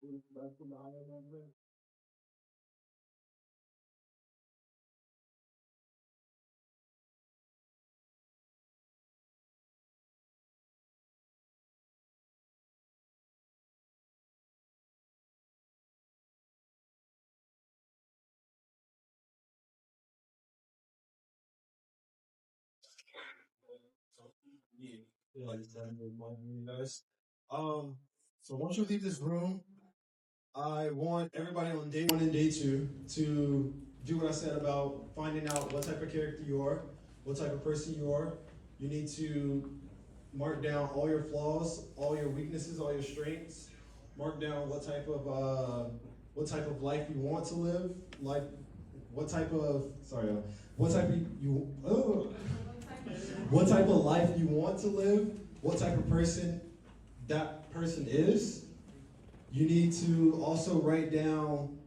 Yeah, exactly. Guys. Um, so once you leave this room, I want everybody on day one and day two to do what I said about finding out what type of character you are, what type of person you are. You need to mark down all your flaws, all your weaknesses, all your strengths. Mark down what type of life you want to live, like what type of sorry, what type of you what type of life you want to live, what type of person that person is. You need to also write down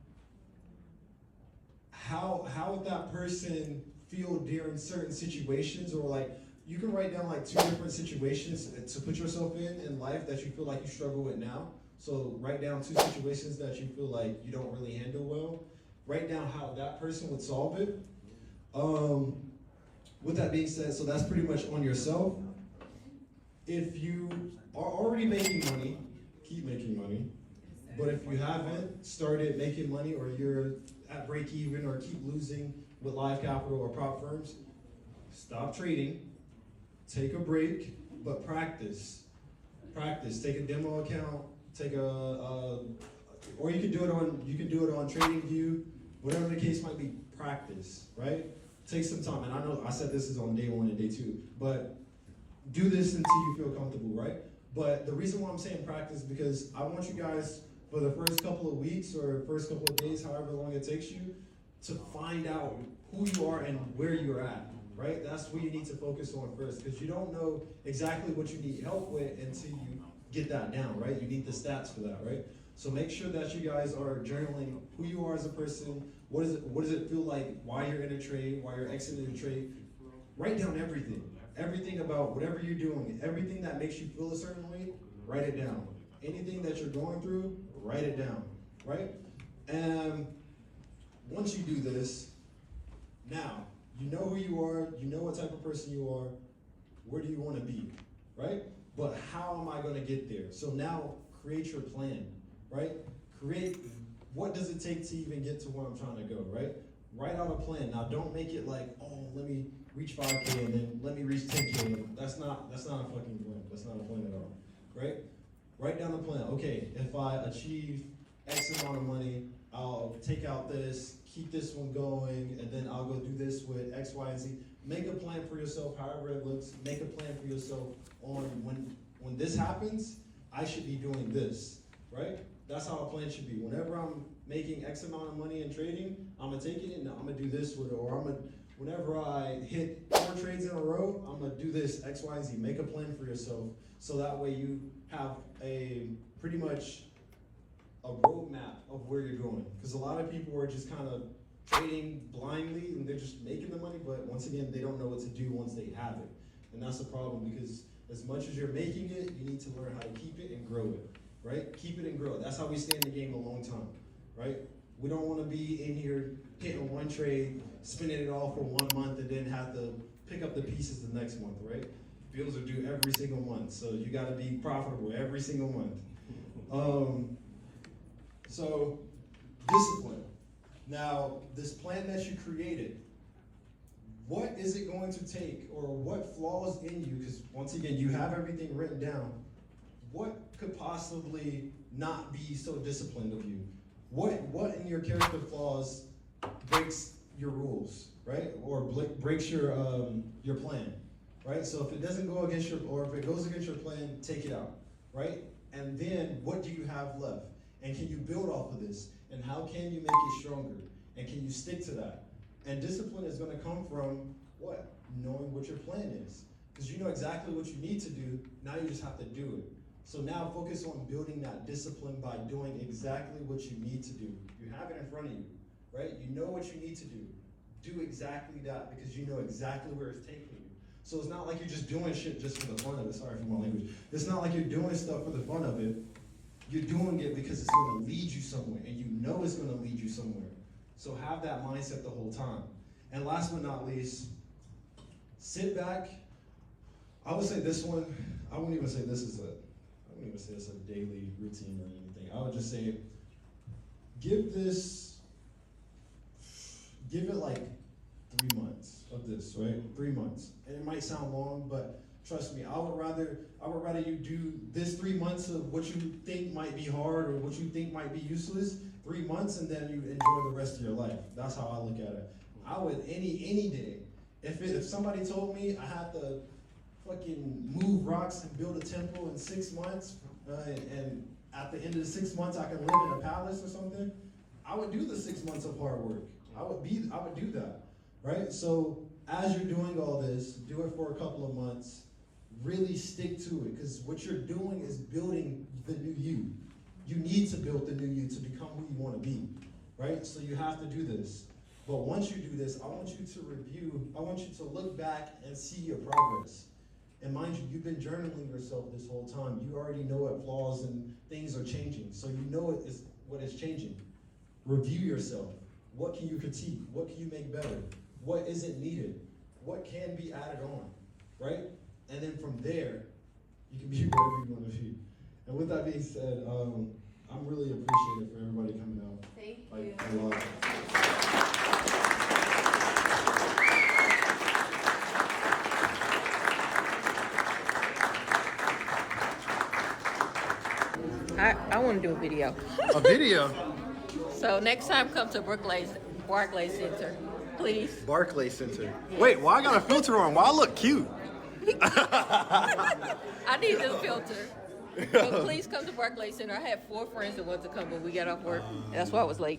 how would that person feel during certain situations, or like you can write down like two different situations to put yourself in life that you feel like you struggle with now. So write down two situations that you feel like you don't really handle well. Write down how that person would solve it. Um, with that being said, so that's pretty much on yourself. If you are already making money, keep making money. But if you haven't started making money, or you're at break even or keep losing with live capital or prop firms, stop trading, take a break, but practice. Practice. Take a demo account, take or you can do it on TradingView, whatever the case might be. Practice, right? Take some time, and I know I said this is on day one and day two, but do this until you feel comfortable, right? But the reason why I'm saying practice is because I want you guys for the first couple of weeks or first couple of days, however long it takes you, to find out who you are and where you're at, right? That's what you need to focus on first, because you don't know exactly what you need help with until you get that down, right? You need the stats for that, right? So make sure that you guys are journaling who you are as a person. What does it feel like while you're in a trade, while you're exiting a trade? Write down everything. Everything about whatever you're doing, everything that makes you feel a certain way, write it down. Anything that you're going through, write it down, right? And once you do this, now you know who you are, you know what type of person you are, where do you want to be, right? But how am I going to get there? So now create your plan, right? Create what does it take to even get to where I'm trying to go, right? Write out a plan. Now don't make it like, oh, let me reach 5K and then let me reach 10K. That's not a fucking plan. That's not a plan at all, right? Write down a plan. Okay, if I achieve X amount of money, I'll take out this, keep this one going, and then I'll go do this with X, Y, and Z. Make a plan for yourself, however it looks. Make a plan for yourself on when this happens, I should be doing this, right? That's how a plan should be. Whenever I'm making X amount of money in trading, I'm gonna take it and I'm gonna do this with it, or whenever I hit 4 trades in a row, I'm gonna do this X, Y, and Z. Make a plan for yourself, so that way you have a pretty much a roadmap of where you're going. Because a lot of people are just kind of trading blindly and they're just making the money, but once again, they don't know what to do once they have it. And that's a problem, because as much as you're making it, you need to learn how to keep it and grow it, right? Keep it and grow it. That's how we stay in the game a long time, right? We don't want to be in here hitting one trade, spinning it all for 1 month, and then have to pick up the pieces the next month, right? Bills are due every single month, so you got to be profitable every single month. So, discipline. Now, this plan that you created, what is it going to take, or what flaws in you, because once again, you have everything written down, what could possibly not be so disciplined of you? What in your character flaws breaks your rules, right? Or breaks your plan, right? So if it doesn't go against or if it goes against your plan, take it out, right? And then what do you have left? And can you build off of this? And how can you make it stronger? And can you stick to that? And discipline is going to come from what? Knowing what your plan is. Because you know exactly what you need to do, now you just have to do it. So now focus on building that discipline by doing exactly what you need to do. You have it in front of you, right? You know what you need to do. Do exactly that, because you know exactly where it's taking you. So it's not like you're just doing shit just for the fun of it. Sorry for my language. It's not like you're doing stuff for the fun of it. You're doing it because it's going to lead you somewhere, and you know it's going to lead you somewhere. So have that mindset the whole time. And last but not least, sit back. I would say this one, I wouldn't even say it's a daily routine or anything. I would just say, give it like 3 months of this, right? 3 months. And it might sound long, but trust me, I would rather you do this 3 months of what you think might be hard or what you think might be useless, 3 months, and then you enjoy the rest of your life. That's how I look at it. I would any day. If somebody told me I had to fucking move rocks and build a temple in 6 months, and at the end of the 6 months I can live in a palace or something, I would do the 6 months of hard work. I would do that, right? So as you're doing all this, do it for a couple of months. Really stick to it, because what you're doing is building the new you. You need to build the new you to become who you want to be, right? So you have to do this. But once you do this, I want you to review, I want you to look back and see your progress. And mind you, you've been journaling yourself this whole time. You already know what flaws and things are changing. So you know what is changing. Review yourself. What can you critique? What can you make better? What isn't needed? What can be added on, right? And then from there, you can be whatever you want to be. And with that being said, I'm really appreciative for everybody coming out. Thank you. A lot. I want to do a video. A video? So next time come to Barclays Center, please. Barclays Center. Wait, why I got a filter on? Why I look cute? I need this filter. But please come to Barclays Center. I had 4 friends that wanted to come, but we got off work. That's why I was late.